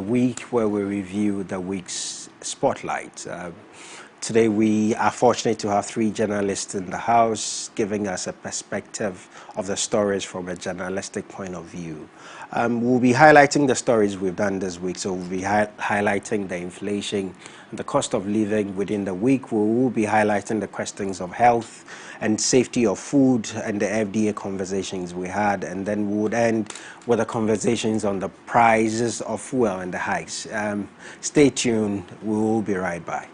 week where we review the week's spotlight. Today we are fortunate to have three journalists in the house giving us a perspective of the stories from a journalistic point of view. We'll be highlighting the stories we've done this week. So we'll be highlighting the inflation and the cost of living within the week. We will be highlighting the questions of health and safety of food and the FDA conversations we had. And then we would end with the conversations on the prices of fuel and the hikes. Stay tuned. We will be right back.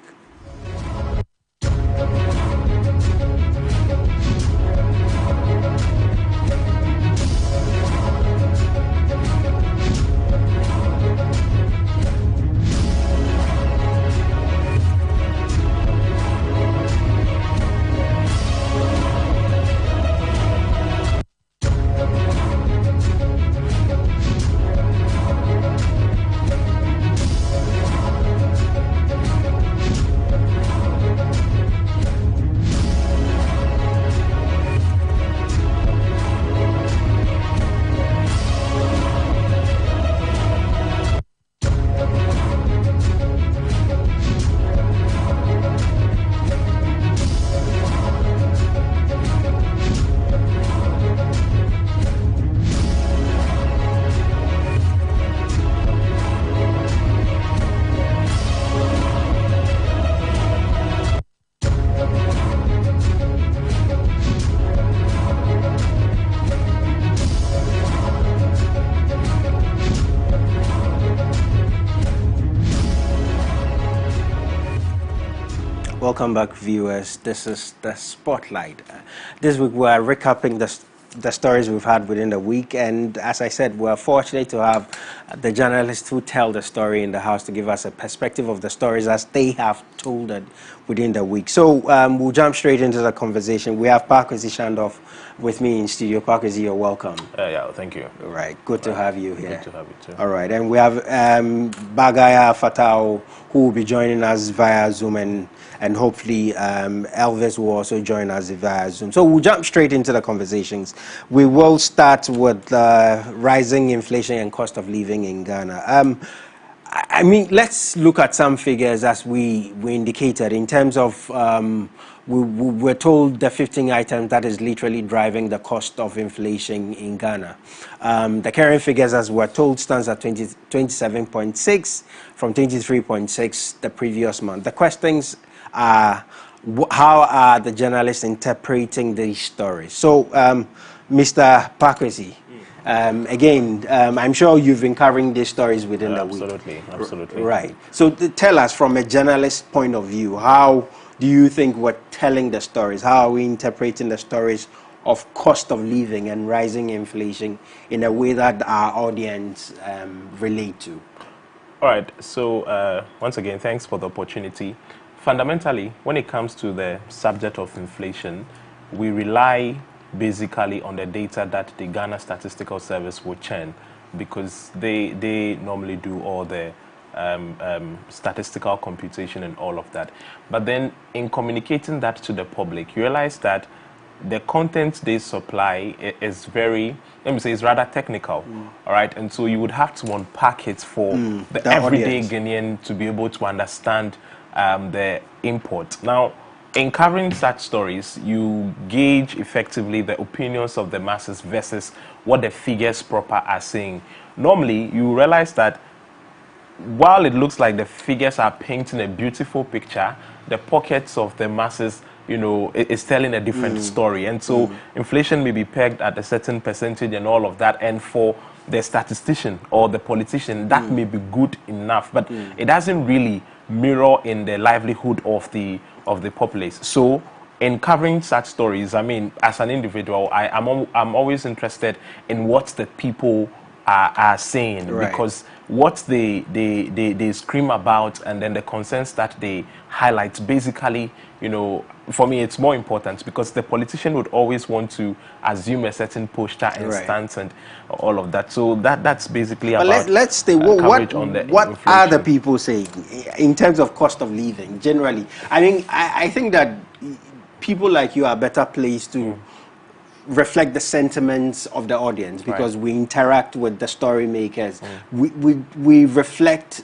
Welcome back, viewers. This is the Spotlight. This week we are recapping the stories we've had within the week, and as I said, we're fortunate to have the journalists who tell the story in the house to give us a perspective of the stories as they have told it within the week. So we'll jump straight into the conversation. We have Pakwesi Shandoff with me in studio. Pakwesi, you're welcome. Yeah, thank you. All right, good to have you here. Good to have you too. All right, and we have Bagaya Fatao, who will be joining us via Zoom, and hopefully Elvis will also join us via Zoom. So we'll jump straight into the conversations. We will start with rising inflation and cost of living in Ghana. I mean, let's look at some figures as we indicated in terms of we're told the 15 items that is literally driving the cost of inflation in Ghana. The current figures, as we're told, stands at 27.6 from 23.6 the previous month. The questions are, how are the journalists interpreting these stories? So, Mr. Pakwesi, again, I'm sure you've been covering these stories within the week. Absolutely. Right. So tell us, from a journalist point of view, how do you think we're telling the stories? How are we interpreting the stories of cost of living and rising inflation in a way that our audience relate to? All right. So once again, thanks for the opportunity. Fundamentally, when it comes to the subject of inflation, we rely basically on the data that the Ghana Statistical Service will churn, because they normally do all the statistical computation and all of that. But then in communicating that to the public, you realize that the content they supply is very, let me say, it's rather technical, all right? And so you would have to unpack it for the everyday audience. Ghanaian to be able to understand the import. Now, in covering such stories, you gauge effectively the opinions of the masses versus what the figures proper are saying. Normally, you realize that while it looks like the figures are painting a beautiful picture, the pockets of the masses, you know, is telling a different story. And so inflation may be pegged at a certain percentage and all of that. And for the statistician or the politician, that may be good enough, but it doesn't really mirror in the livelihood of the populace. So in covering such stories, I mean, as an individual, I'm always interested in what the people are saying, right? Because what they scream about and then the concerns that they highlight, basically, you know, for me it's more important, because the politician would always want to assume a certain posture and stance and all of that. So that's basically about. Let's stay. What are the people saying in terms of cost of living generally? I mean, I think that people like you are better placed to reflect the sentiments of the audience, because we interact with the story makers. We reflect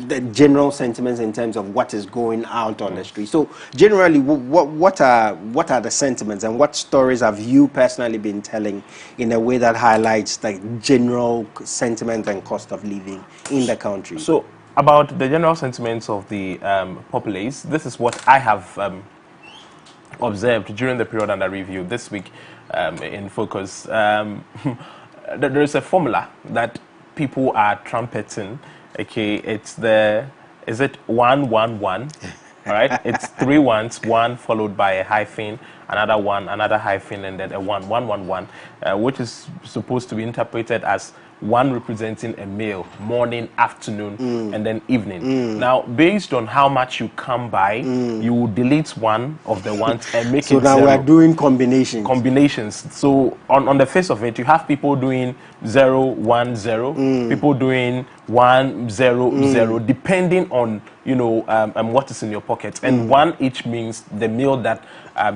the general sentiments in terms of what is going out on the street. So generally, what are the sentiments, and what stories have you personally been telling in a way that highlights the general sentiment and cost of living in the country? So about the general sentiments of the populace, this is what I have observed during the period under review this week in Focus. There is a formula that people are trumpeting. Okay, it's is it 111? All right, it's 3 ones, one followed by a hyphen, another one, another hyphen, and then a 111, which is supposed to be interpreted as one representing a male, morning, afternoon, and then evening. Now, based on how much you come by, you will delete one of the ones and make it zero. So now we're doing combinations. So on the face of it, you have people doing 010, people doing 100, depending on what is in your pocket, and one each means the meal that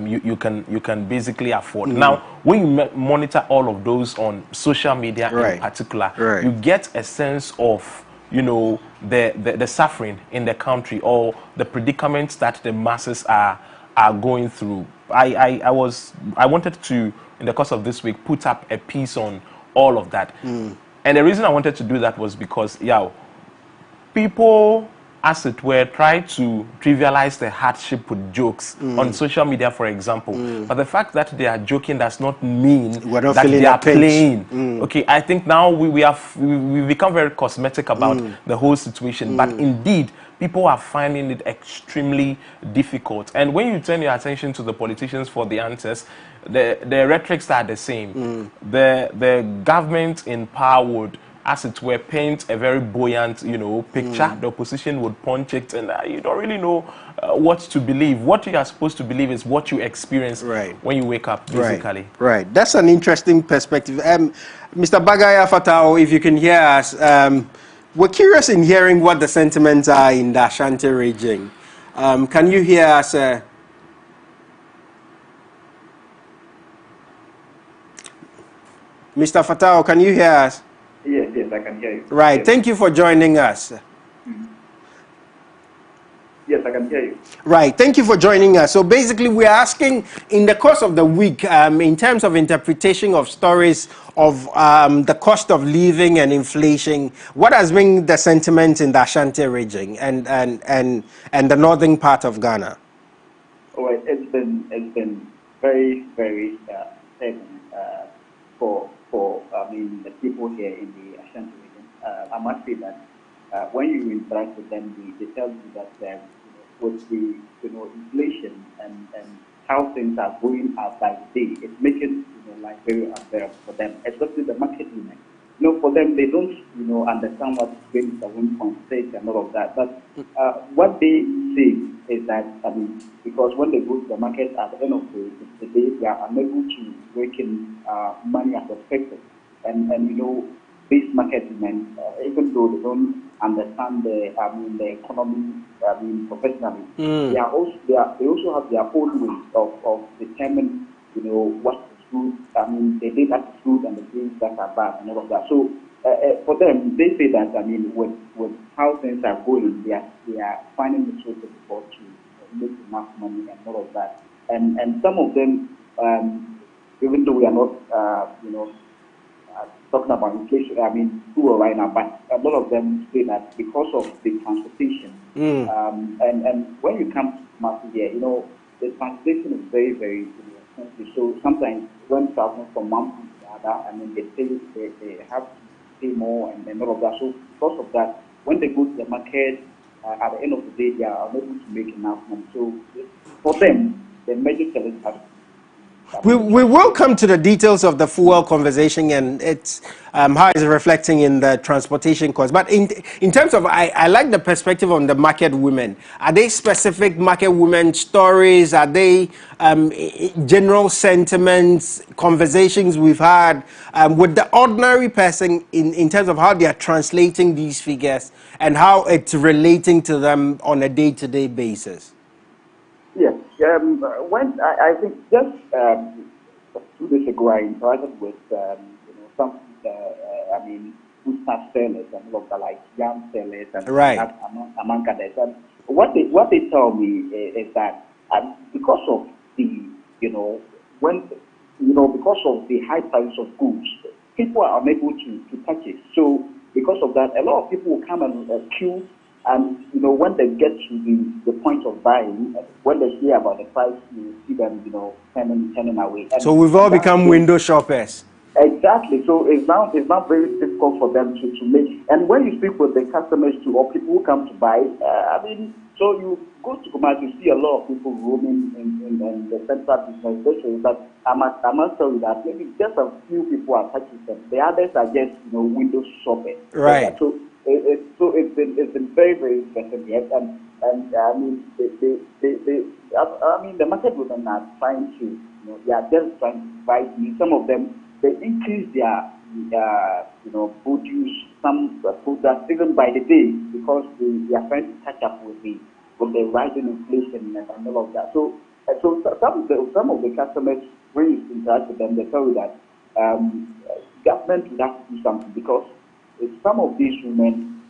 you can basically afford. Now, when you monitor all of those on social media in particular, you get a sense of the suffering in the country, or the predicaments that the masses are going through. I wanted to, in the course of this week, put up a piece on all of that. And the reason I wanted to do that was because people, as it were, try to trivialize the hardship with jokes on social media, for example. But the fact that they are joking does not mean that they are playing. Okay, I think now we've become very cosmetic about the whole situation. But indeed, people are finding it extremely difficult. And when you turn your attention to the politicians for the answers, the rhetorics are the same. The government in power would, as it were, paint a very buoyant, picture. The opposition would punch it, and you don't really know what to believe. What you are supposed to believe is what you experience when you wake up, basically. Right. That's an interesting perspective. Mr. Bagaya Fatao, if you can hear us, we're curious in hearing what the sentiments are in the Ashanti region. Can you hear us? Mr. Fatao, can you hear us? Yes, I can hear you. Right. Yes. Thank you for joining us. Yes, I can hear you. Right. Thank you for joining us. So basically, we're asking, in the course of the week, in terms of interpretation of stories of the cost of living and inflation, what has been the sentiment in the Ashanti region and the northern part of Ghana? Well, it's been very, very stable for the people here in the Ashanti region. I must say that when you interact with them, they tell you that with the inflation and how things are going up by the day, it's making life very unbearable for them, especially the market women. For them, they don't understand what is 27.6 and all of that. But what they say is that because when they go to the market at the end of the day, they are unable to rake in money as expected. And these market women, even though they don't understand the economy professionally, they also have their own ways of determining what is good. The days that is good and the days that are bad and all of that. So for them, they say that with how things are going, they are finding it so difficult to make enough money and all of that. And some of them, even though we are not talking about inflation, fuel right now, but a lot of them say that because of the transportation, and when you come to market here, the transportation is very, very expensive. So sometimes when traveling from one place to the other, they have to pay more and all of that. So because of that, when they go to the market, at the end of the day, they are unable to make enough money. So for them, the major challenge has We will come to the details of the fuel conversation and it's how it's reflecting in the transportation costs. But in terms of, I like the perspective on the market women. Are they specific market women stories? Are they general sentiments, conversations we've had with the ordinary person in terms of how they are translating these figures and how it's relating to them on a day-to-day basis? Yes. When I think just 2 2 days ago, I interacted with some, food stuff sellers and all of that, like yam sellers and Right. that among others. And what they tell me is that because of the when because of the high prices of goods, people are unable to purchase. So because of that, a lot of people will come and queue. And when they get to the point of buying, when they hear about the price, you see them, turning away. So we've all And that become shows window shoppers. exactly. So it's now very difficult for them to make. And when you speak with the customers too, or people who come to buy, so you go to Kumasi, you see a lot of people roaming in the central business district. But I must tell you that maybe just a few people are purchasing them. The others are just window shopping. Right. So it's been very very interesting yet, and the market women are trying to they are just trying to buy these. Some of them they increase their produce some products even by the day because they are trying to catch up with the rising inflation and all of that. So some of the customers, when you interact with them, they tell you that government would have to do something because some of these women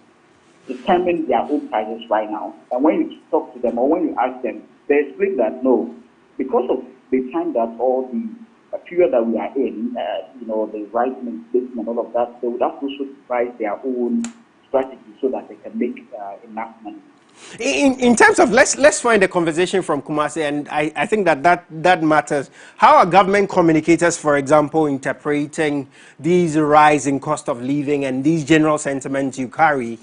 determine their own prices right now. And when you talk to them or when you ask them, they explain that no, because of the time that all the period that we are in, the rising inflation and all of that, they would have to also devise their own strategy so that they can make enough money. In terms of let's find a conversation from Kumasi, and I think that matters. How are government communicators, for example, interpreting these rising cost of living and these general sentiments you carry?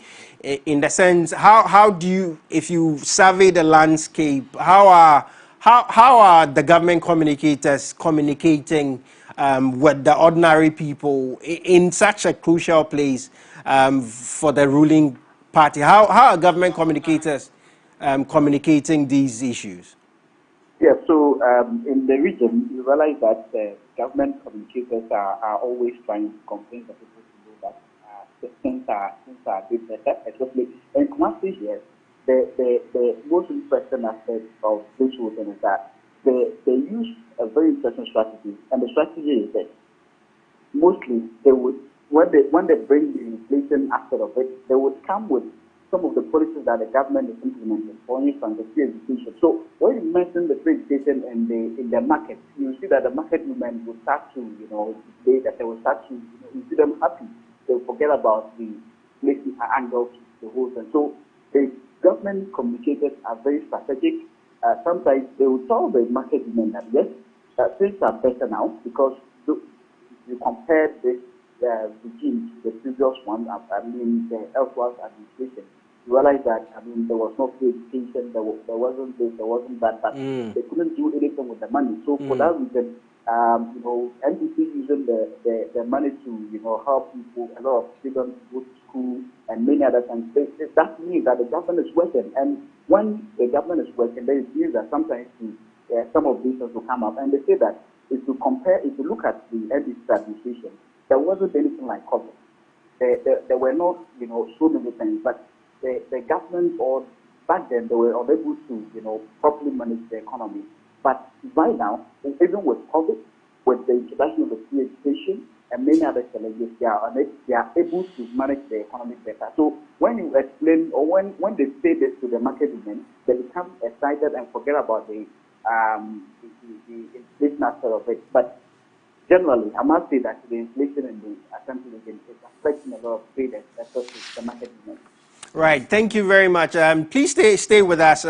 In the sense, how do you, if you survey the landscape, how are the government communicators communicating with the ordinary people in such a crucial place for the ruling party? How are government communicators communicating these issues? Yeah, so in the region, you realize that government communicators are always trying to convince the people to know that things are a bit better, especially in Kumasi here. The most interesting aspect of this whole thing is that they use a very interesting strategy, and the strategy is that mostly they would when they bring the inflation aspect of it, they would come with some of the policies that the government is implementing. For instance, the free education. So when you mention the free education in the market, you see that the market movement will start to they will start to you see them happy. They will forget about the inflation angle to the whole thing. So the government communicators are very strategic. Sometimes they will tell the market movement that yes, things are better now because you compare this regime to the previous one, the Elseworlds administration, you realize that, there was no free education, there wasn't this, there wasn't that, but they couldn't do anything with the money. So for that reason, NDC using the money to, help people, a lot of children go to school and many other things, that means that the government is working. And when the government is working, then it means that sometimes some of these things will come up. And they say that if you look at the NDC administration, there wasn't anything like COVID. There were not, so many things, but the government or back then they were unable to, properly manage the economy. But right now, even with COVID, with the introduction of the free education and many other challenges, they are able to manage the economy better. So when you explain or when they say this to the market women, they become excited and forget about the inflation aspect of it. But generally, I must say that the inflation in the Ashanti region is affecting a lot of traders, especially the market women. Right. Thank you very much. Please stay with us.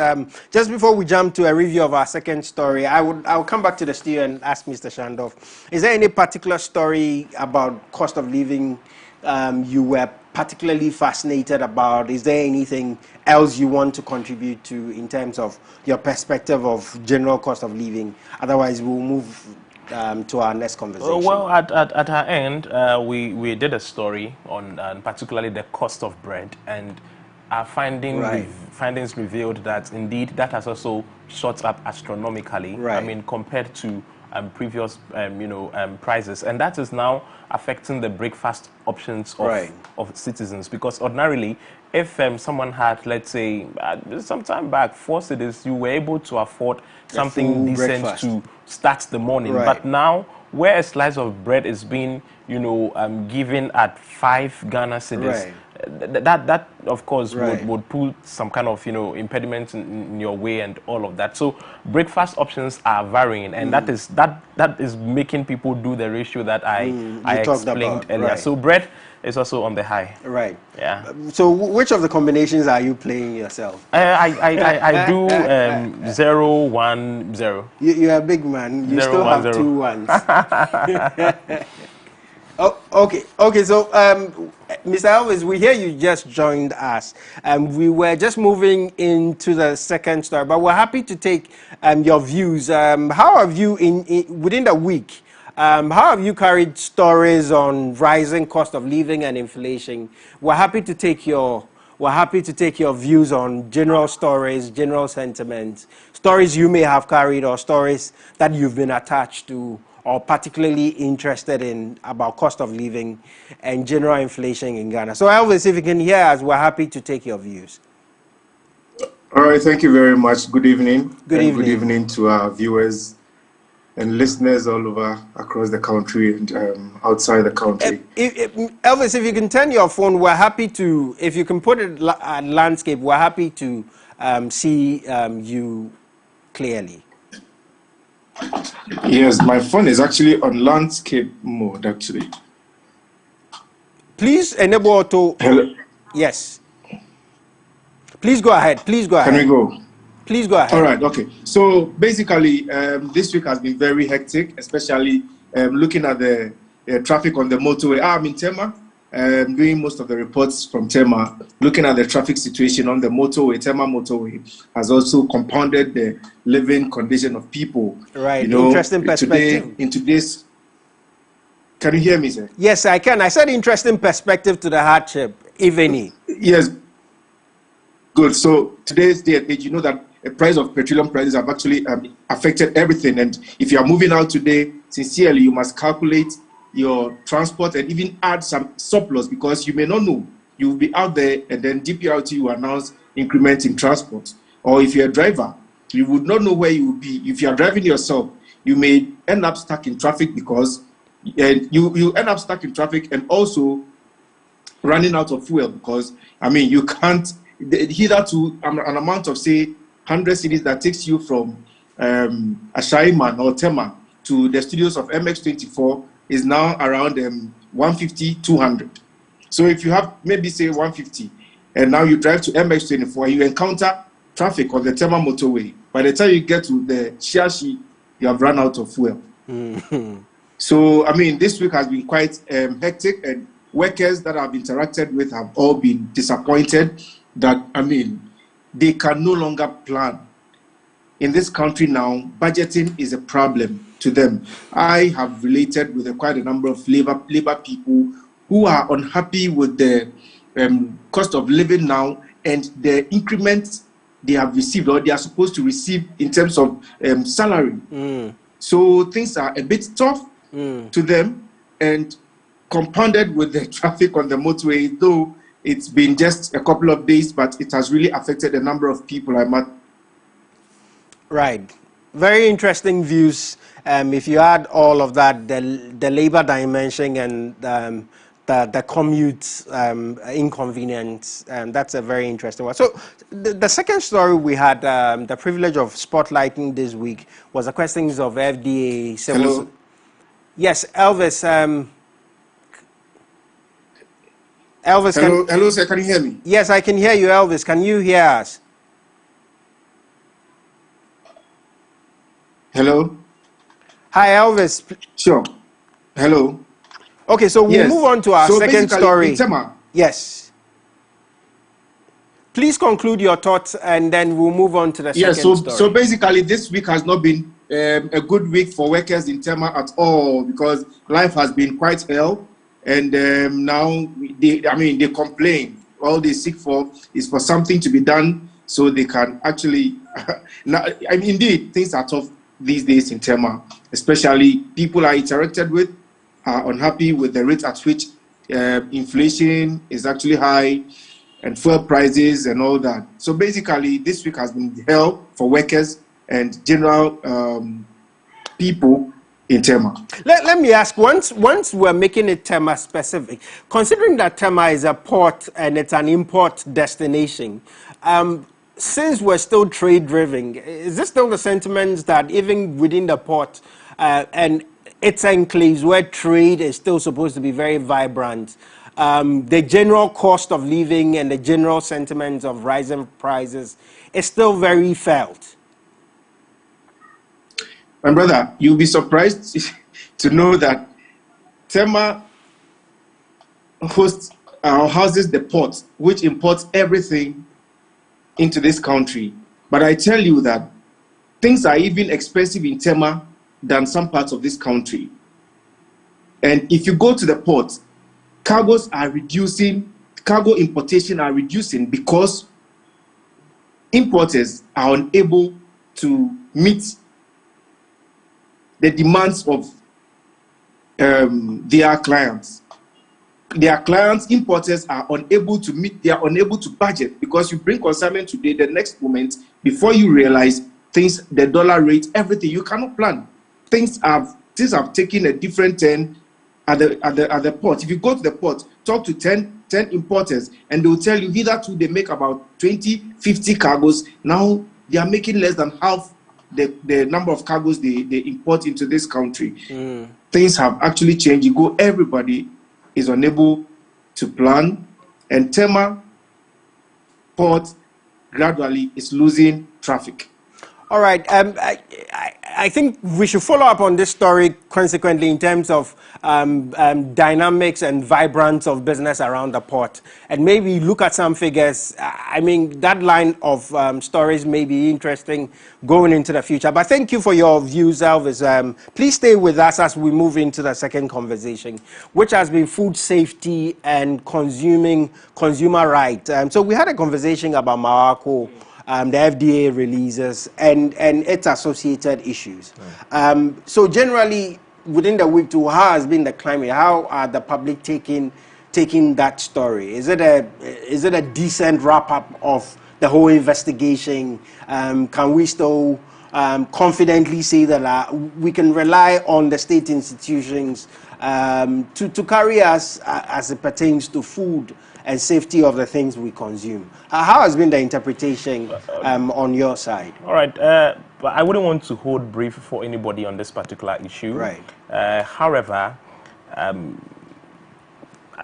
Just before we jump to a review of our second story, I'll come back to the studio and ask Mr. Shandov, is there any particular story about cost of living you were particularly fascinated about? Is there anything else you want to contribute to in terms of your perspective of general cost of living? Otherwise, we'll move to our next conversation. Well, at our end, we did a story on particularly the cost of bread, and our findings revealed that indeed that has also shot up astronomically. Right. Compared to previous prices, and that is now affecting the breakfast options of citizens, because ordinarily, if someone had, let's say, some time back, 4 cedis, you were able to afford something decent breakfast to start the morning. Right. But now, where a slice of bread is being, given at 5 Ghana cedis, Right. that of course Right. would put some kind of impediment in your way and all of that. So breakfast options are varying, and that is making people do the ratio that I You talked explained about, earlier. right. So bread is also on the high. Right. Yeah. So which of the combinations are you playing yourself? I do 0-1-0. You're a big man. You still have 0-1-0. 2 ones. Oh, okay. Okay, so Mr. Elvis, we hear you just joined us. We were just moving into the second story, but we're happy to take your views. How have you, within the week, how have you carried stories on rising cost of living and inflation? We're happy to take your views on general stories, general sentiments, stories you may have carried or stories that you've been attached to or particularly interested in about cost of living and general inflation in Ghana. So Elvis, if you can hear us, we're happy to take your views. All right, thank you very much. Good evening. Good and evening. Good evening to our viewers and listeners all over across the country and outside the country. Elvis, if you can turn your phone, we're happy to, if you can put it at landscape, we're happy to see you clearly. Yes, my phone is actually on landscape mode, actually. Please enable auto. Hello. Yes. Please go ahead. Please go ahead. Can we go? Please go ahead. All right, okay. So basically, this week has been very hectic, especially looking at the traffic on the motorway. I'm in Tema, doing most of the reports from Tema, looking at the traffic situation on the motorway. Tema motorway has also compounded the living condition of people. Right, interesting perspective. In today's, can you hear me, sir? Yes, I can. I said interesting perspective to the hardship, if any. Yes. Good. So today's day and age, you know that the price of petroleum prices have actually affected everything. And if you are moving out today, sincerely, you must calculate your transport and even add some surplus because you may not know. You will be out there and then DPRT will announce increment in transport. Or if you're a driver, you would not know where you will be. If you are driving yourself, you may end up stuck in traffic because you end up stuck in traffic and also running out of fuel because, you can't, hitherto an amount of, say, 100 cities that takes you from Ashaiman or Tema to the studios of MX24 is now around 150, 200. So if you have maybe, say, 150, and now you drive to MX24, you encounter traffic on the Tema motorway. By the time you get to the Shiashi, you have run out of fuel. Mm-hmm. So, this week has been quite hectic, and workers that I've interacted with have all been disappointed that, they can no longer plan. In this country now, budgeting is a problem to them. I have related with quite a number of labor people who are unhappy with the cost of living now and the increments they have received or they are supposed to receive in terms of salary. So things are a bit tough to them, and compounded with the traffic on the motorway, though it's been just a couple of days, but it has really affected a number of people. Right. Very interesting views. If you add all of that, the labor dimension and the commute inconvenience, that's a very interesting one. So the second story we had the privilege of spotlighting this week was the questions of FDA. Hello? Yes, Elvis. Elvis, Hello, sir, can you hear me? Yes, I can hear you, Elvis. Can you hear us? Hello? Hi, Elvis. Sure. Hello? Okay, so we'll move on to our second story. Tema. Yes. Please conclude your thoughts, and then we'll move on to the second story. So basically, this week has not been a good week for workers in Tema at all because life has been quite hell. And now they complain. All they seek for is for something to be done so they can actually. Indeed, things are tough these days in Tema. Especially people I interacted with are unhappy with the rate at which inflation is actually high, and fuel prices and all that. So basically, this week has been hell for workers and general people in Tema. Let me ask, once we're making it Tema specific, considering that Tema is a port and it's an import destination, since we're still trade driven, is this still the sentiment that even within the port and its enclaves where trade is still supposed to be very vibrant, the general cost of living and the general sentiments of rising prices is still very felt? My brother, you'll be surprised to know that Tema houses the port, which imports everything into this country. But I tell you that things are even expensive in Tema than some parts of this country. And if you go to the port, cargoes are reducing, cargo importation are reducing because importers are unable to meet the demands of their clients. Their clients, importers, are unable to meet, they are unable to budget, because you bring consignment today, the next moment, before you realize things, the dollar rate, everything, you cannot plan. Things have taken a different turn at the port. If you go to the port, talk to 10 importers, and they will tell you hitherto they make about 20, 50 cargoes. Now they are making less than half the number of cargoes they import into this country. Things have actually changed. You go, everybody is unable to plan, and Tema port gradually is losing traffic. All right. I think we should follow up on this story consequently in terms of dynamics and vibrance of business around the port, and maybe look at some figures. I mean, that line of stories may be interesting going into the future. But thank you for your views, Elvis. Please stay with us as we move into the second conversation, which has been food safety and consumer right. So we had a conversation about Mawako, the FDA releases, and its associated issues. So generally, within the week too, how has been the climate? How are the public taking that story? Is it a decent wrap up of the whole investigation? Can we still confidently say that we can rely on the state institutions to carry us as it pertains to food and safety of the things we consume? How has been the interpretation on your side? All right, but I wouldn't want to hold brief for anybody on this particular issue. Right. However,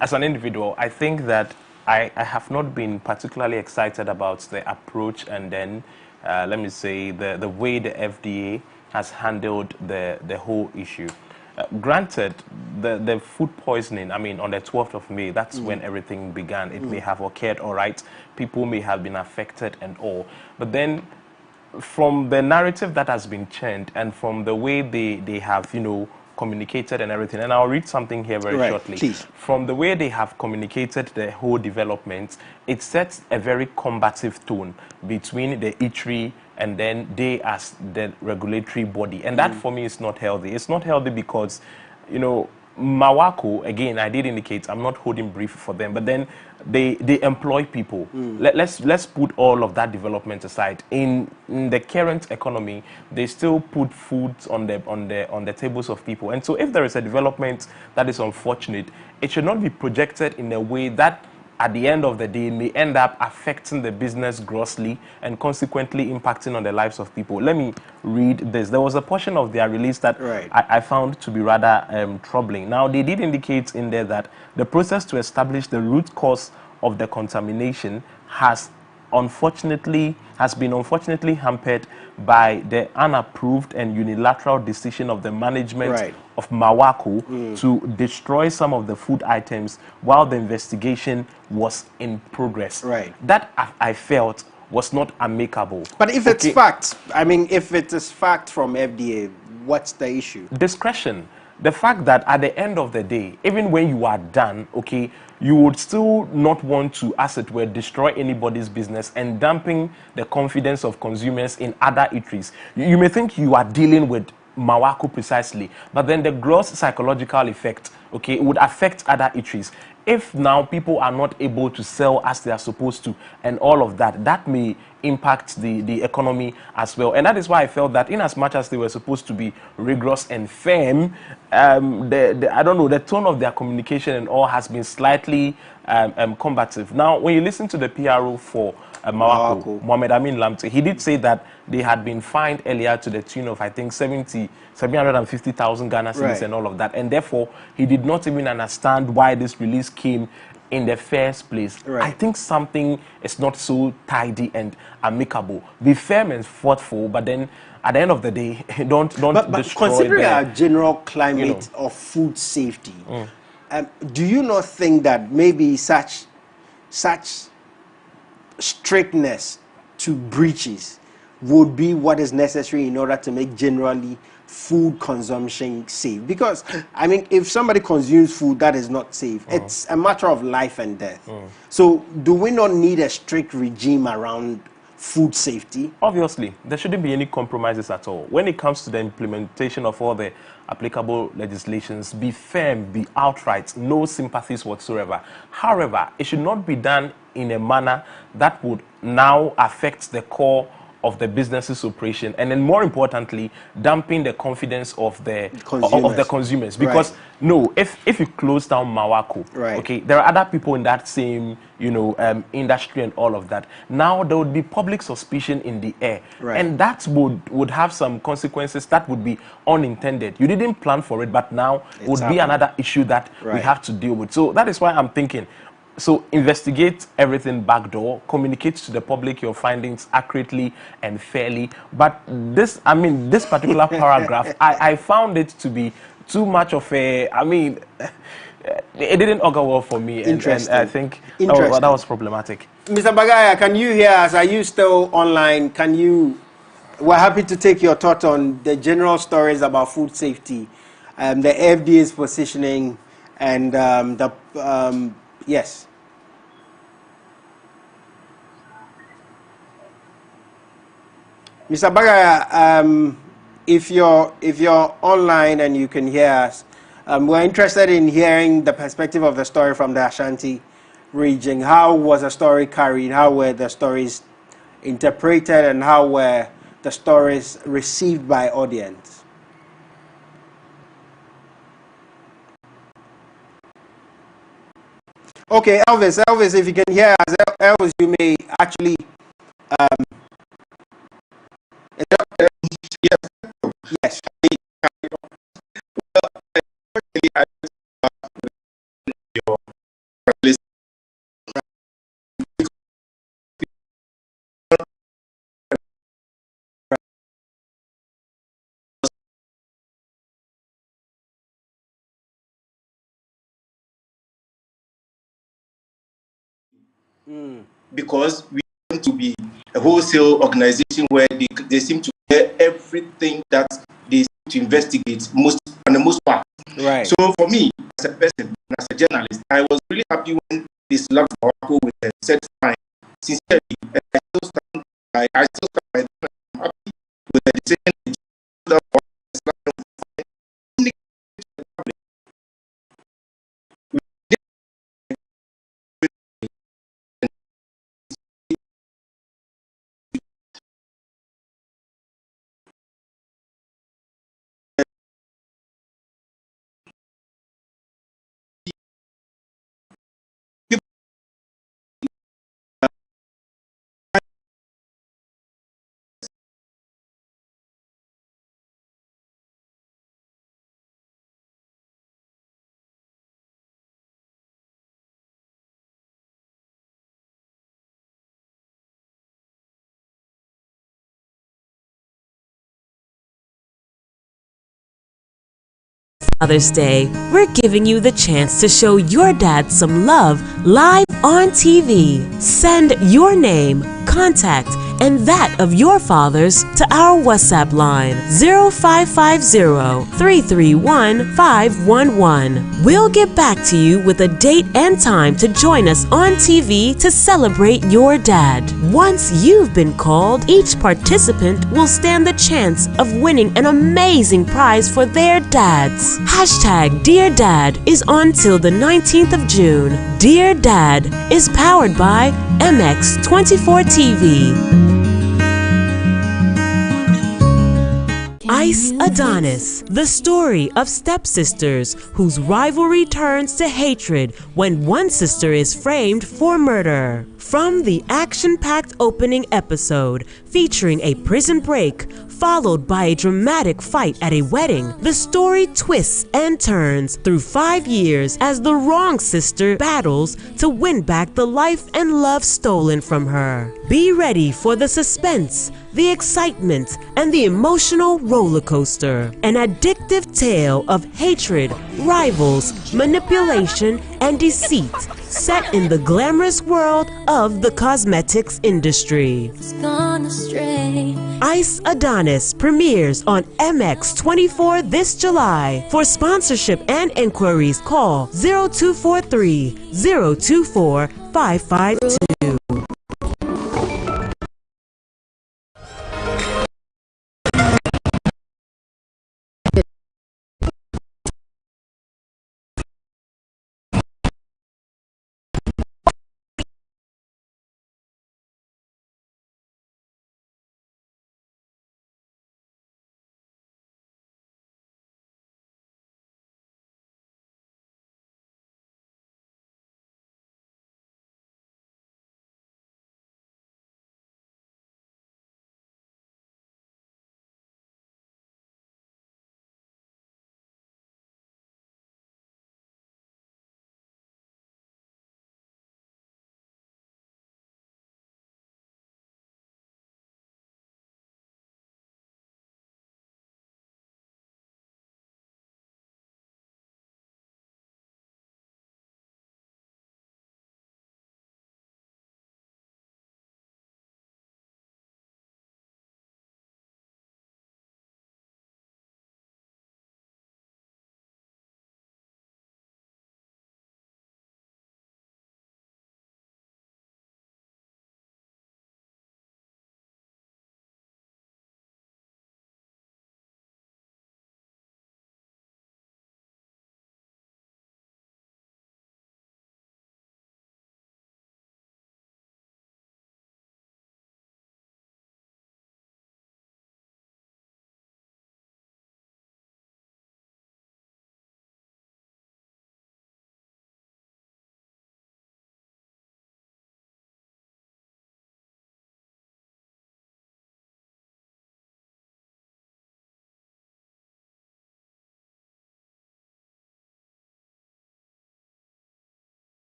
as an individual, I think that I have not been particularly excited about the approach and then, let me say, the way the FDA has handled the whole issue. Granted, the food poisoning, I mean, on the 12th of May, that's when everything began. It may have occurred, all right. People may have been affected and all. But then, from the narrative that has been churned and from the way they have, communicated and everything, and I'll read something here very shortly. Please. From the way they have communicated the whole development, it sets a very combative tone between the eatery and then they as the regulatory body. And that for me is not healthy. It's not healthy because, Mawako, again, I did indicate I'm not holding brief for them, but then they employ people. Let's put all of that development aside. In the current economy, they still put food on the tables of people. And so if there is a development that is unfortunate, it should not be projected in a way that at the end of the day may end up affecting the business grossly and consequently impacting on the lives of people. Let me read this. There was a portion of their release that I found to be rather troubling. Now, they did indicate in there that the process to establish the root cause of the contamination has been unfortunately hampered by the unapproved and unilateral decision of the management of Mawako to destroy some of the food items while the investigation was in progress. That I felt was not amicable. But if it's fact, I mean, if it is fact from FDA, what's the issue? Discretion. The fact that at the end of the day, even when you are done, you would still not want to, as it were, destroy anybody's business and damping the confidence of consumers in other eateries. You may think you are dealing with Mawako precisely, but then the gross psychological effect, it would affect other eateries. if now people are not able to sell as they are supposed to and all of that, that may impact the economy as well. And that is why I felt that in as much as they were supposed to be rigorous and firm, I don't know, the tone of their communication and all has been slightly combative. Now, when you listen to the PRO for Mawako, Mohamed Amin Lamte, he did say that they had been fined earlier to the tune of, I think, 750,000 Ghana cedis and all of that. And therefore, he did not even understand why this release came in the first place. I think something is not so tidy and amicable. Be firm and thoughtful, but then at the end of the day, don't destroy. Considering our general climate of food safety, do you not think that maybe such strictness to breaches would be what is necessary in order to make generally food consumption safe? Because I mean, if somebody consumes food that is not safe, it's a matter of life and death. So do we not need a strict regime around food safety? Obviously, there shouldn't be any compromises at all. When it comes to the implementation of all the applicable legislations, be firm, be outright, no sympathies whatsoever. However, it should not be done in a manner that would now affect the core of the business's operation, and then more importantly, damping the confidence of the consumers. Because no, if you close down Mawako, okay, there are other people in that same industry and all of that. Now there would be public suspicion in the air, and that would have some consequences that would be unintended. You didn't plan for it, but now it would be another issue that we have to deal with. So that is why I'm thinking, so investigate everything backdoor, communicate to the public your findings accurately and fairly. But this, I mean, this particular paragraph, I found it to be too much of a, I mean, it didn't augur well for me. And I think that was problematic. Mr. Bagaya, can you hear us? Are you still online? We're happy to take your thought on the general stories about food safety, the FDA's positioning, and yes. Mr. Bagaya, if you're online and you can hear us, we're interested in hearing the perspective of the story from the Ashanti region. How was the story carried? How were the stories interpreted? And how were the stories received by audience? Okay, Elvis, if you can hear us, Elvis, you may actually... yes. Because we want to be a wholesale organization where they seem to get everything that they seem to investigate on the most part. So for me, as a person, and as a journalist, I was really happy when they slapped Morocco with a set fine. Sincerely, and I still stand by them. I'm happy with the decision. Father's Day, we're giving you the chance to show your dad some love live on TV. Send your name, contact, and that of your fathers to our WhatsApp line 0550-331-511. We'll get back to you with a date and time to join us on TV to celebrate your dad. Once you've been called, each participant will stand the chance of winning an amazing prize for their dads. Hashtag Dear Dad is on till the 19th of June. Dear Dad is powered by MX24 TV. Ice Adonis, the story of stepsisters whose rivalry turns to hatred when one sister is framed for murder. From the action-packed opening episode featuring a prison break followed by a dramatic fight at a wedding, the story twists and turns through 5 years as the wrong sister battles to win back the life and love stolen from her. Be ready for the suspense, the excitement, and the emotional roller coaster. An addictive tale of hatred, rivals, manipulation, and deceit, set in the glamorous world of the cosmetics industry. Ice Adonis premieres on MX24 this July. For sponsorship and inquiries, call 0243 024 552.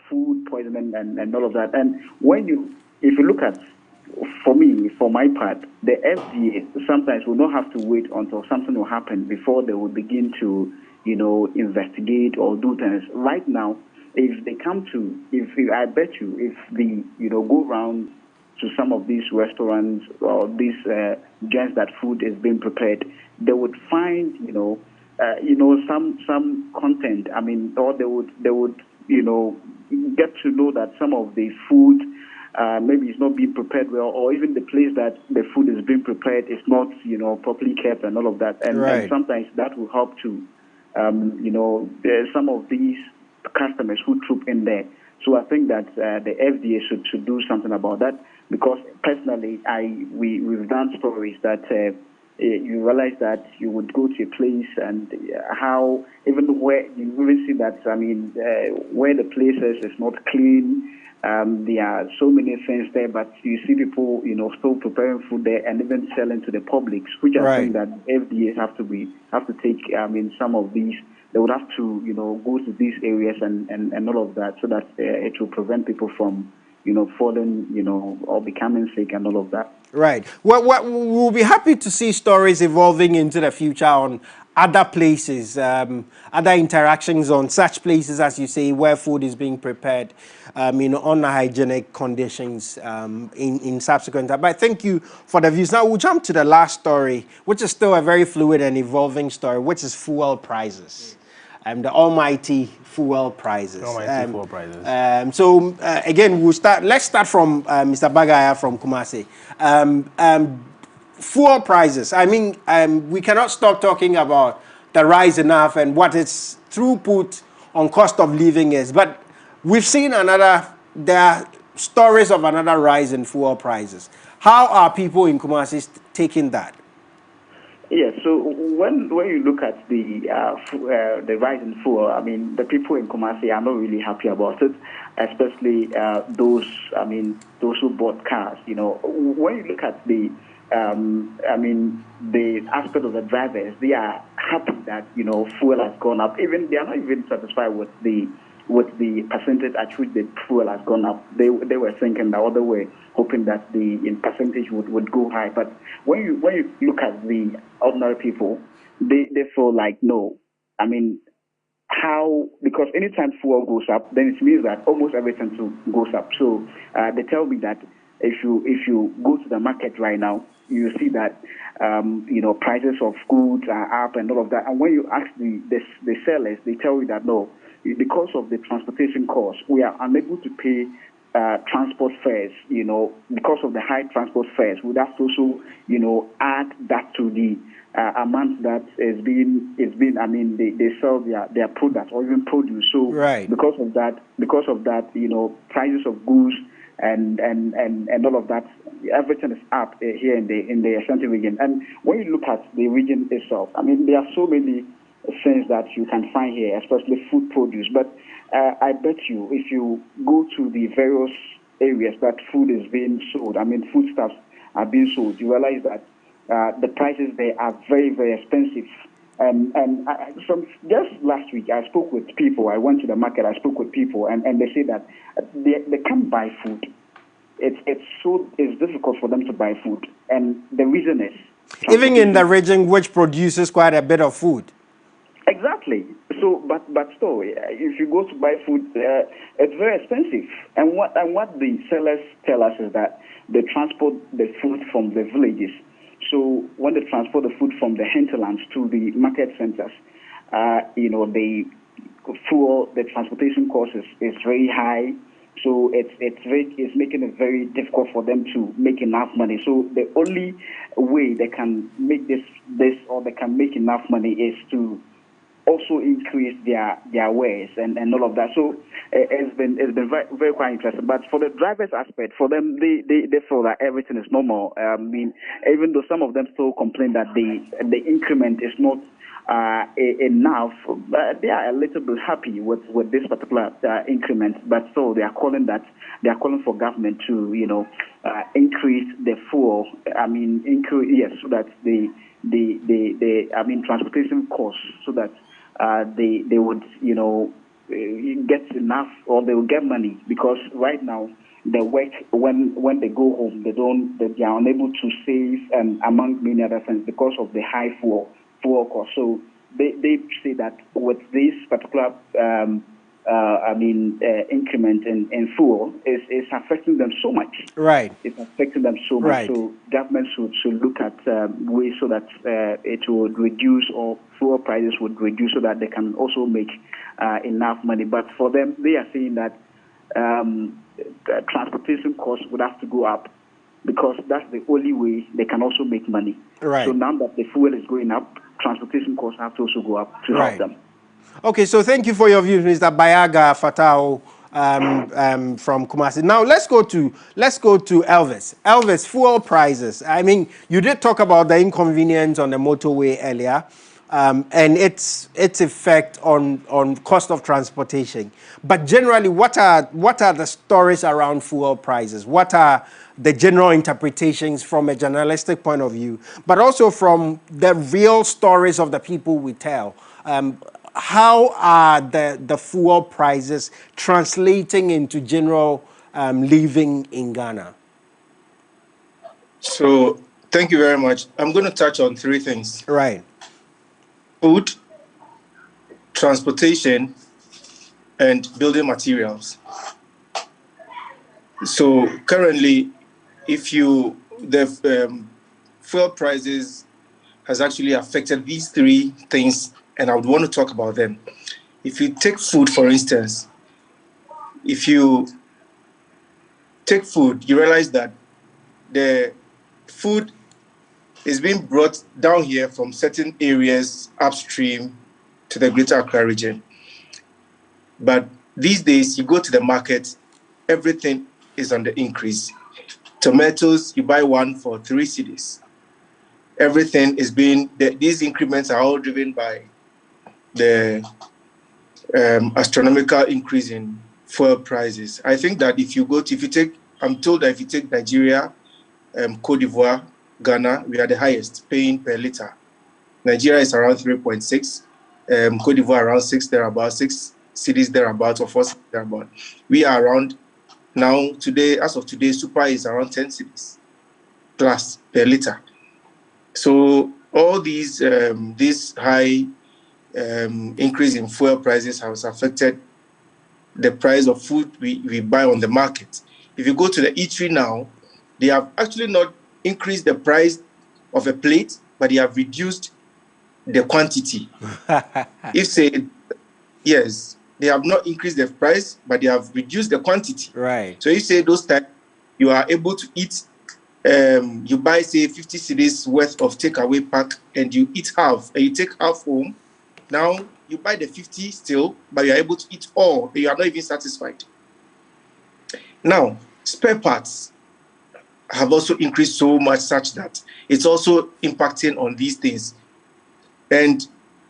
food poisoning and all of that. And if you look at, for me, for my part, the FDA sometimes will not have to wait until something will happen before they will begin to, investigate or do things. Right now, if they come to, I bet you, if they, go around to some of these restaurants or these joints that food is being prepared, they would find, some content. I mean, or they would, get to know that some of the food maybe it's not being prepared well, or even the place that the food is being prepared is not, properly kept and all of that. And sometimes that will help to, there's some of these customers who troop in there. So I think that the FDA should do something about that, because personally, we've done stories that you realize that you would go to a place and how even where you really see that, I mean, where the place is not clean. There are so many things there, but you see people, still preparing food there and even selling to the public, which I think that FDA have to take. I mean, some of these they would have to, go to these areas and all of that, so that it will prevent people from, falling, or becoming sick and all of that. Right. Well, we'll be happy to see stories evolving into the future on other places, other interactions on such places, as you say, where food is being prepared, unhygienic conditions in subsequent time. But thank you for the views. Now we'll jump to the last story, which is still a very fluid and evolving story, which is fuel prices. The almighty fuel prices. Again, let's start from Mr. Bagaya from Kumasi. Fuel prices. I mean, we cannot stop talking about the rise enough and what its throughput on cost of living is. But we've seen there are stories of another rise in fuel prices. How are people in Kumasi taking that? Yeah, so when you look at the rise in fuel, I mean, the people in Kumasi are not really happy about it, especially those who bought cars. When you look at the aspect of the drivers, they are happy that fuel has gone up. Even they are not even satisfied with the percentage at which the fuel has gone up. They were thinking the other way, hoping that the percentage would go high. But when you look at the ordinary people, they feel like, no. I mean, how? Because anytime fuel goes up, then it means that almost everything too goes up. So they tell me that if you go to the market right now, you see that prices of goods are up and all of that. And when you ask the sellers, they tell you that no, because of the transportation costs, we are unable to pay transport fares. Because of the high transport fares, we have to also add that to the amount that is being. I mean, they sell their products or even produce. So because of that, prices of goods and all of that, everything is up here in the Ashanti region. And when you look at the region itself, I mean, there are so many things that you can find here, especially food produce. But I bet you, if you go to the various areas that food is being sold, I mean, foodstuffs are being sold, you realize that the prices there are very, very expensive. And just last week, I spoke with people. I went to the market. I spoke with people, and they say that they can't buy food. It's difficult for them to buy food, and the reason is even in the region which produces quite a bit of food. Exactly. So, but still, if you go to buy food, it's very expensive. And what the sellers tell us is that they transport the food from the villages. So when they transport the food from the hinterlands to the market centers, the transportation cost is very high. So it's making it very difficult for them to make enough money. So the only way they can make this or they can make enough money is to also increase their wares and all of that. So it's been very, very quite interesting. But for the drivers aspect, for them, they feel that everything is normal. I mean, even though some of them still complain that the increment is not enough, they are a little bit happy with this particular increment. But still, they are calling for government to increase the fuel. I mean, so that the transportation costs, so that they would gets enough, or they will get money, because right now the work, when they go home, they are unable to save, and among many other things, because of the high fuel cost. So they say that with this particular increment in fuel is affecting them so much. Right. It's affecting them so much. Right. So government should look at ways so that it would reduce, or fuel prices would reduce, so that they can also make enough money. But for them, they are saying that the transportation costs would have to go up, because that's the only way they can also make money. Right. So now that the fuel is going up, transportation costs have to also go up to help them. Okay, so thank you for your views, Mr. Bayaga Fatao from Kumasi. Now let's go to Elvis. Elvis, fuel prices. I mean, you did talk about the inconvenience on the motorway earlier, and its effect on cost of transportation. But generally, what are the stories around fuel prices? What are the general interpretations from a journalistic point of view, but also from the real stories of the people we tell? How are the fuel prices translating into general living in Ghana? So, thank you very much. I'm going to touch on three things. Right. Food, transportation, and building materials. So, currently, the fuel prices has actually affected these three things, and I would want to talk about them. If you take food, for instance, if you take food, you realize that the food is being brought down here from certain areas upstream to the Greater Accra region. But these days, you go to the market, everything is on the increase. Tomatoes, you buy one for 3 cedis. Everything is these increments are all driven by the astronomical increase in fuel prices. I think that I'm told that if you take Nigeria, Cote d'Ivoire, Ghana, we are the highest paying per liter. Nigeria is around 3.6, Cote d'Ivoire around 6, thereabout, 6 cities thereabout, or 4 cities thereabout. We are around now today, as of today, super is around 10 cities plus per liter. So all these this high increase in fuel prices has affected the price of food we buy on the market. If you go to the eatery now, they have actually not increased the price of a plate, but they have reduced the quantity. Yes, they have not increased the price, but they have reduced the quantity. Right. So you say those times you are able to eat, you buy, say, 50 cedis worth of takeaway pack, and you eat half, and you take half home. Now you buy the 50 still, but you are able to eat all, but you are not even satisfied. Now, spare parts have also increased so much such that it's also impacting on these things. And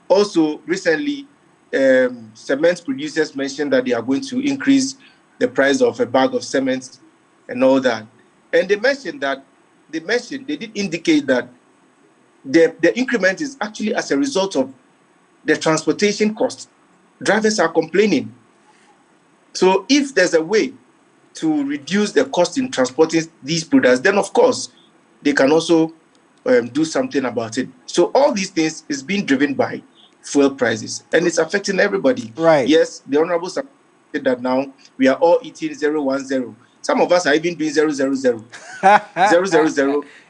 also recently, cement producers mentioned that they are going to increase the price of a bag of cement and all that. And they did indicate that the increment is actually as a result of the transportation cost. Drivers are complaining. So if there's a way to reduce the cost in transporting these products, then of course they can also do something about it. So all these things is being driven by fuel prices, and it's affecting everybody. Right. Yes, the honourable said that now we are all eating 010. Some of us are even doing 000. 000.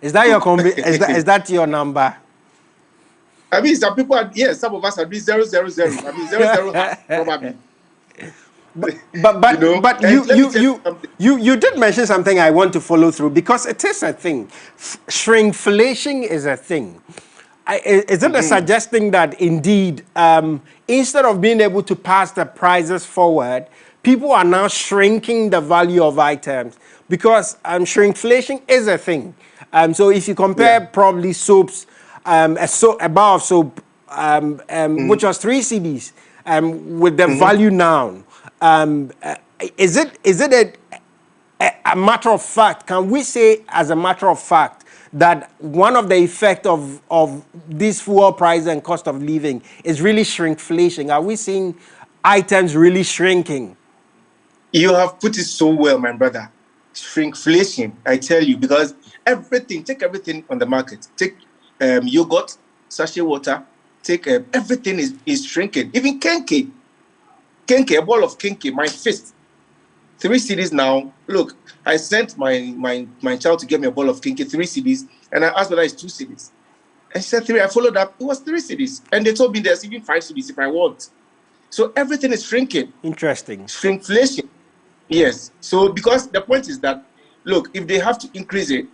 Is that your is that your number? I mean, some people are, yes, some of us are doing 000. I mean, 00 probably. But you did mention something I want to follow through, because it is a thing. Shrinkflation is a thing. Is it a suggesting that indeed, instead of being able to pass the prices forward, people are now shrinking the value of items? Because shrinkflation is a thing. So if you compare probably soaps, a bar of soap, which was 3 cedis, with the value now, is it a matter of fact? Can we say, as a matter of fact, that one of the effects of this fuel price and cost of living is really shrinkflation? Are we seeing items really shrinking? You have put it so well, my brother. Shrinkflation, I tell you, because take everything on the market. Take yogurt, sachet water, take everything is shrinking. Even kenke, a ball of kenke, my fist, 3 cedis now. Look, I sent my child to get me a ball of kenke, 3 cedis, and I asked whether it's 2 cedis. And she said 3. I followed up, it was 3 cedis. And they told me there's even 5 cedis if I want. So everything is shrinking. Interesting. Shrinkflation. Yes. So because the point is that, look, if they have to increase it,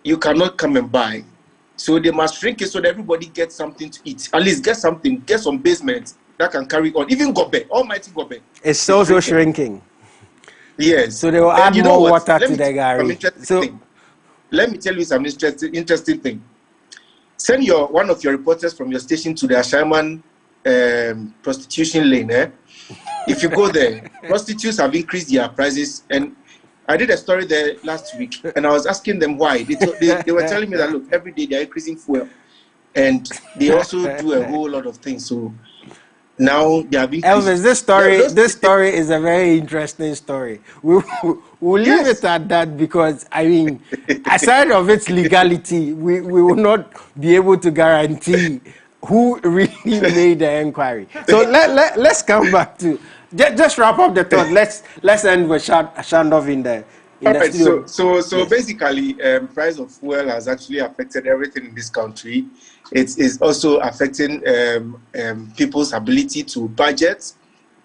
you cannot come and buy. So they must shrink it so that everybody gets something to eat. At least get something, get some basement that can carry on. Even Gobe, almighty Gobe. It's also shrinking. Yes. So they will add more water to the gari. Let me tell you some interesting thing. Send one of your reporters from your station to the Ashaiman prostitution lane. If you go there, prostitutes have increased their prices. And I did a story there last week, and I was asking them why. They were telling me that, look, every day they're increasing fuel. And they also do a whole lot of things. So now they have increased. Elvis, this story is a very interesting story. We'll leave it at that, because, I mean, aside of its legality, we will not be able to guarantee who really made the inquiry. So let's come back to, just wrap up the thought. Let's end with Shandov in the studio. So yes. Basically, price of fuel has actually affected everything in this country. It is also affecting people's ability to budget,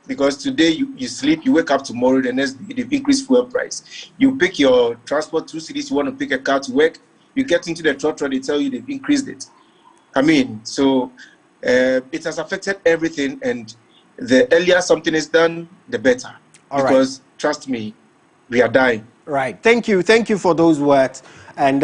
because today you sleep, you wake up tomorrow, the next day they've increased fuel price. You pick your transport 2 cities, you want to pick a car to work, you get into the trotro, they tell you they've increased it. I mean, so it has affected everything, and the earlier something is done, the better. Because trust me, we are dying. Right. Thank you for those words, and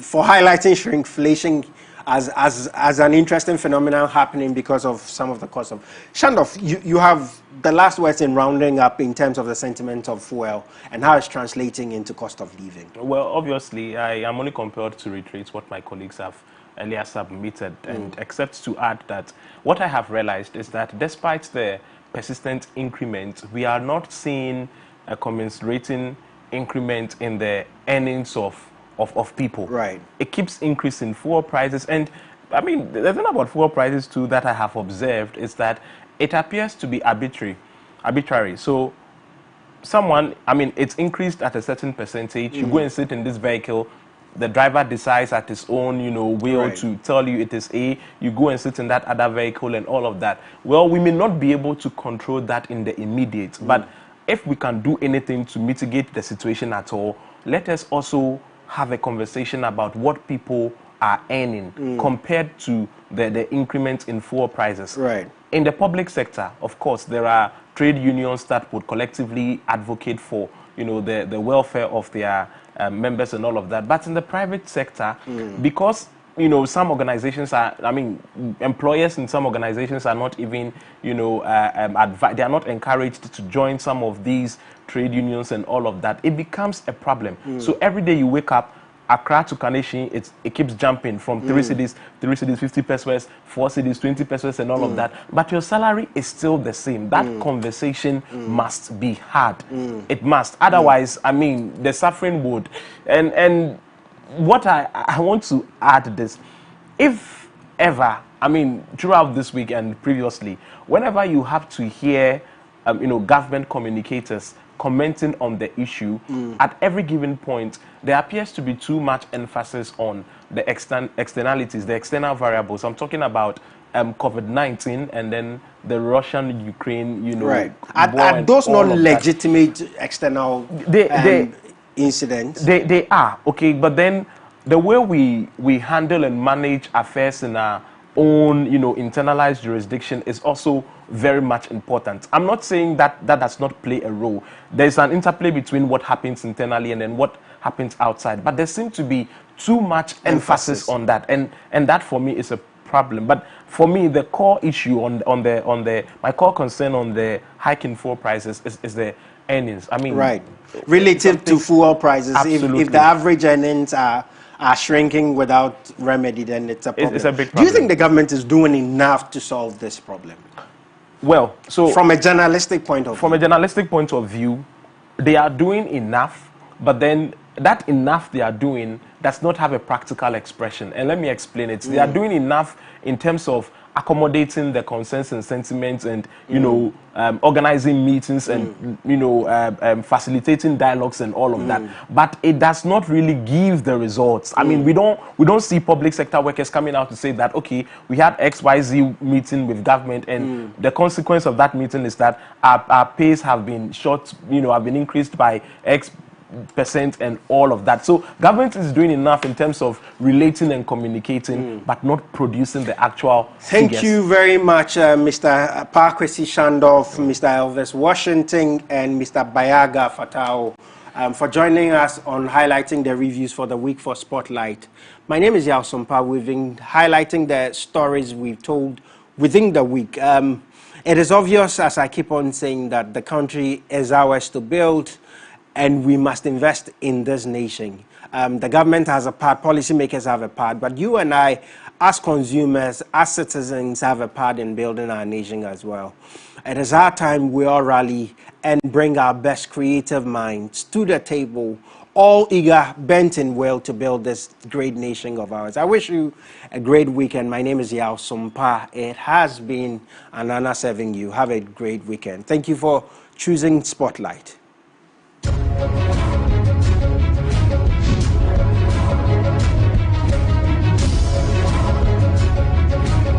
for highlighting shrinkflation as an interesting phenomenon happening because of some of the cost of. Shandov, you have the last words in rounding up in terms of the sentiment of fuel and how it's translating into cost of living. Well, obviously, I am only compelled to reiterate what my colleagues have earlier submitted, and except to add that what I have realized is that despite the persistent increment, we are not seeing a commensurating increment in the earnings of people. Right. It keeps increasing fuel prices, and I mean, the thing about fuel prices too that I have observed is that it appears to be arbitrary. So someone, I mean, it's increased at a certain percentage. You go and sit in this vehicle, the driver decides at his own, will to tell you it is A. You go and sit in that other vehicle and all of that. Well, we may not be able to control that in the immediate, but if we can do anything to mitigate the situation at all, let us also have a conversation about what people are earning compared to the increment in fuel prices. Right. In the public sector, of course, there are trade unions that would collectively advocate for, the welfare of their members and all of that. But in the private sector, because some organizations are, employers in some organizations are not even, they are not encouraged to join some of these trade unions and all of that. It becomes a problem. So every day you wake up, Accra to Kaneshie, it keeps jumping from 3 cities, 50 pesos, 4 cities, 20 pesos, and all of that. But your salary is still the same. That conversation must be had. It must. Otherwise, the suffering would. And what I want to add this, if ever, throughout this week and previously, whenever you have to hear, government communicators commenting on the issue, at every given point, there appears to be too much emphasis on the externalities, the external variables. I'm talking about COVID-19 and then the Russian-Ukraine, right. Are those not legitimate external incidents? They are, okay, but then the way we handle and manage affairs in our own, internalized jurisdiction is also very much important. I'm not saying that does not play a role. There's an interplay between what happens internally and then what happens outside. But there seems to be too much emphasis on that, and that for me is a problem. But for me, the core issue my core concern on the hike in fuel prices is the earnings. Right, relative to fuel prices. If the average earnings are shrinking without remedy, then it's a problem. It's a big problem. Do you think the government is doing enough to solve this problem? Well, so from a journalistic point of view. From a journalistic point of view, they are doing enough, but then that enough they are doing does not have a practical expression. And let me explain it. They are doing enough in terms of accommodating the concerns and sentiments and, you know, organizing meetings and, you know, facilitating dialogues and all of that. But it does not really give the results. I mean, we don't see public sector workers coming out to say that, okay, we had XYZ meeting with government and the consequence of that meeting is that our pays have been short, you know, have been increased by X% and all of that. So government is doing enough in terms of relating and communicating, but not producing the actual Thank figures. you very much, Mr. Parkwesi Shandorf, Mr. Elvis Washington, and Mr. Bayaga Fatao, for joining us on highlighting the reviews for the week for Spotlight. My name is Yao Sompa. We've been highlighting the stories we've told within the week. It is obvious, as I keep on saying, that the country is ours to build, and we must invest in this nation. The government has a part, policymakers have a part, but you and I, as consumers, as citizens, have a part in building our nation as well. It is our time we all rally and bring our best creative minds to the table, all eager, bent in will to build this great nation of ours. I wish you a great weekend. My name is Yao Sompa. It has been an honor serving you. Have a great weekend. Thank you for choosing Spotlight.